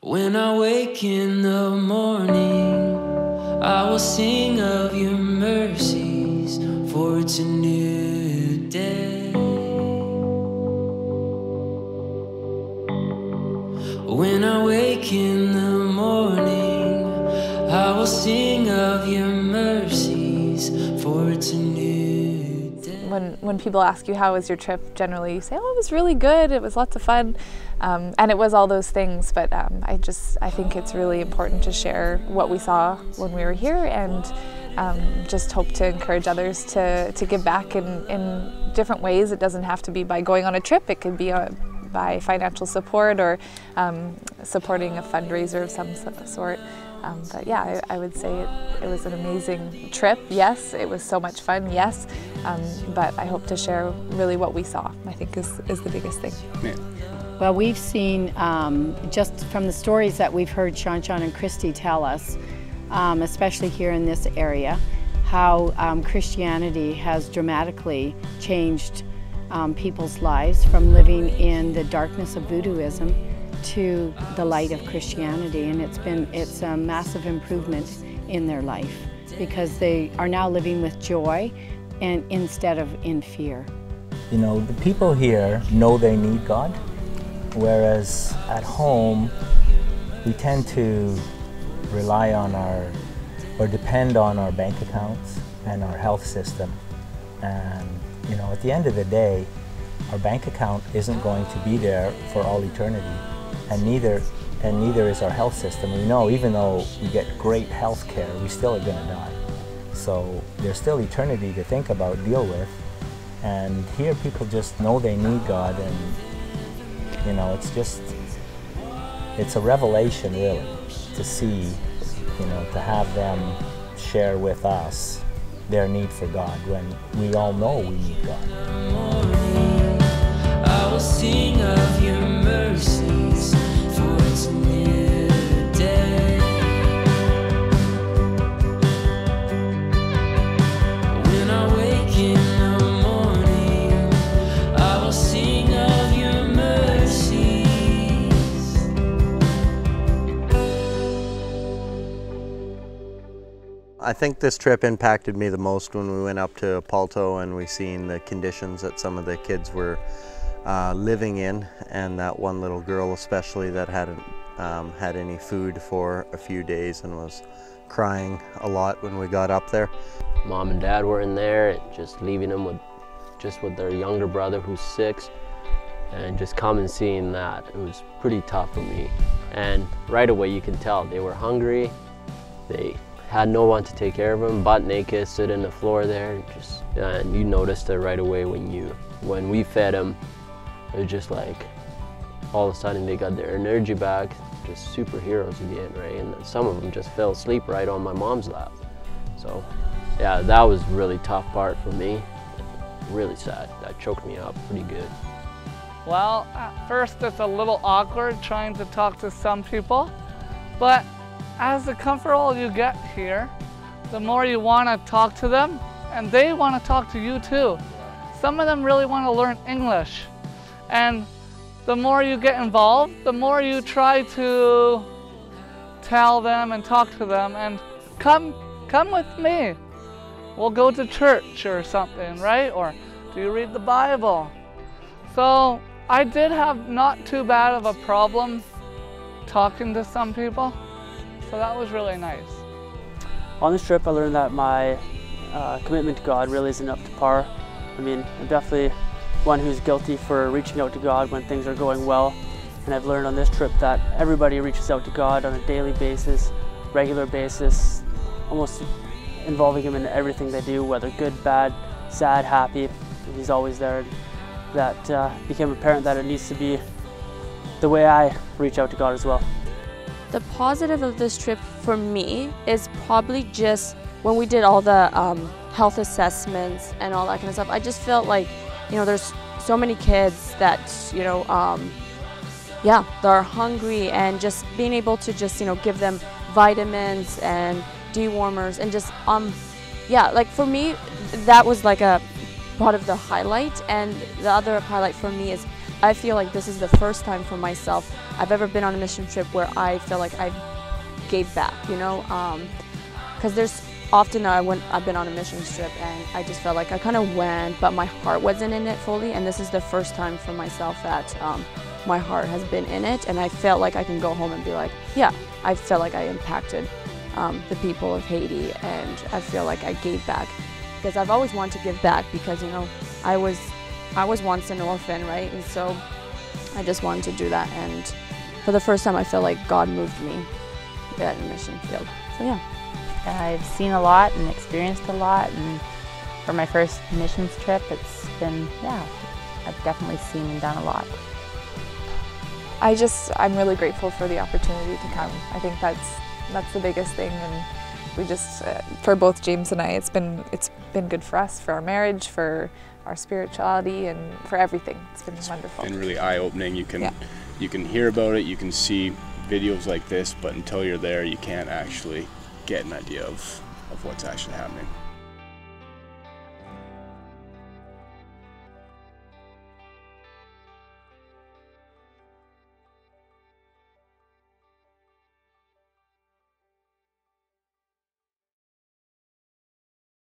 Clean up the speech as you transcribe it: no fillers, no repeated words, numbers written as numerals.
When I wake in the morning, I will sing of your mercies, for it's a new day. When I wake in the morning, I will sing of your mercies, for it's a new day. When people ask you how was your trip, generally you say, oh, it was really good, it was lots of fun, and it was all those things, but I think it's really important to share what we saw when we were here, and just hope to encourage others to give back in different ways. It doesn't have to be by going on a trip, it could be by financial support or supporting a fundraiser of some sort. But yeah, I would say it was an amazing trip, yes. It was so much fun, yes. But I hope to share really what we saw, I think is the biggest thing. Yeah. Well, we've seen, just from the stories that we've heard Sean and Christy tell us, especially here in this area, how Christianity has dramatically changed people's lives from living in the darkness of voodooism to the light of Christianity, and it's a massive improvement in their life because they are now living with joy and instead of in fear. You know, the people here know they need God, whereas at home we tend to rely on or depend on our bank accounts and our health system. And you know, at the end of the day, our bank account isn't going to be there for all eternity. And neither is our health system. We know even though we get great health care, we still are going to die. So there's still eternity to think about, deal with. And here people just know they need God, and you know, it's a revelation really to see, you know, to have them share with us their need for God when we all know we need God. I will sing of your mercies, for it's a new day. When I wake in the morning, I will sing of your mercies. I think this trip impacted me the most when we went up to Palto and we seen the conditions that some of the kids were living in, and that one little girl especially that hadn't had any food for a few days and was crying a lot when we got up there. Mom and Dad were in there, and just leaving them with their younger brother who's 6, and just coming and seeing that, it was pretty tough for me. And right away you can tell they were hungry, they had no one to take care of them, butt naked, stood in the floor there, and you noticed it right away when we fed them. It was just like, all of a sudden they got their energy back, just superheroes again, right? And some of them just fell asleep right on my mom's lap. So yeah, that was a really tough part for me, really sad. That choked me up pretty good. Well, at first it's a little awkward trying to talk to some people, but as the comfortable you get here, the more you want to talk to them, and they want to talk to you too. Some of them really want to learn English, and the more you get involved, the more you try to tell them and talk to them, and come with me. We'll go to church or something, right? Or do you read the Bible? So I did have not too bad of a problem talking to some people. So that was really nice. On this trip I learned that my commitment to God really isn't up to par. I mean, I'm definitely one who's guilty for reaching out to God when things are going well. And I've learned on this trip that everybody reaches out to God on a daily basis, regular basis, almost involving Him in everything they do, whether good, bad, sad, happy. He's always there. That became apparent that it needs to be the way I reach out to God as well. The positive of this trip for me is probably just when we did all the health assessments and all that kind of stuff. I just felt like, you know, there's so many kids that, you know, yeah, they're hungry, and just being able to just, you know, give them vitamins and dewormers and just, yeah, like for me, that was like a part of the highlight. And the other highlight for me is I feel like this is the first time for myself I've ever been on a mission trip where I feel like I gave back, you know, because there's often I've been on a mission trip and I just felt like I kind of went, but my heart wasn't in it fully, and this is the first time for myself that my heart has been in it, and I felt like I can go home and be like, yeah, I felt like I impacted the people of Haiti, and I feel like I gave back, because I've always wanted to give back, because, you know, I was once an orphan, right, and so I just wanted to do that, and for the first time I feel like God moved me at a mission field, so yeah. I've seen a lot and experienced a lot, and for my first missions trip, it's been, yeah, I've definitely seen and done a lot. I'm really grateful for the opportunity to come. I think that's the biggest thing, and we just, for both James and I, it's been good for us, for our marriage, for our spirituality, and for everything. It's been wonderful. It's been really eye-opening. You can hear about it, you can see videos like this, but until you're there, you can't actually get an idea of what's actually happening.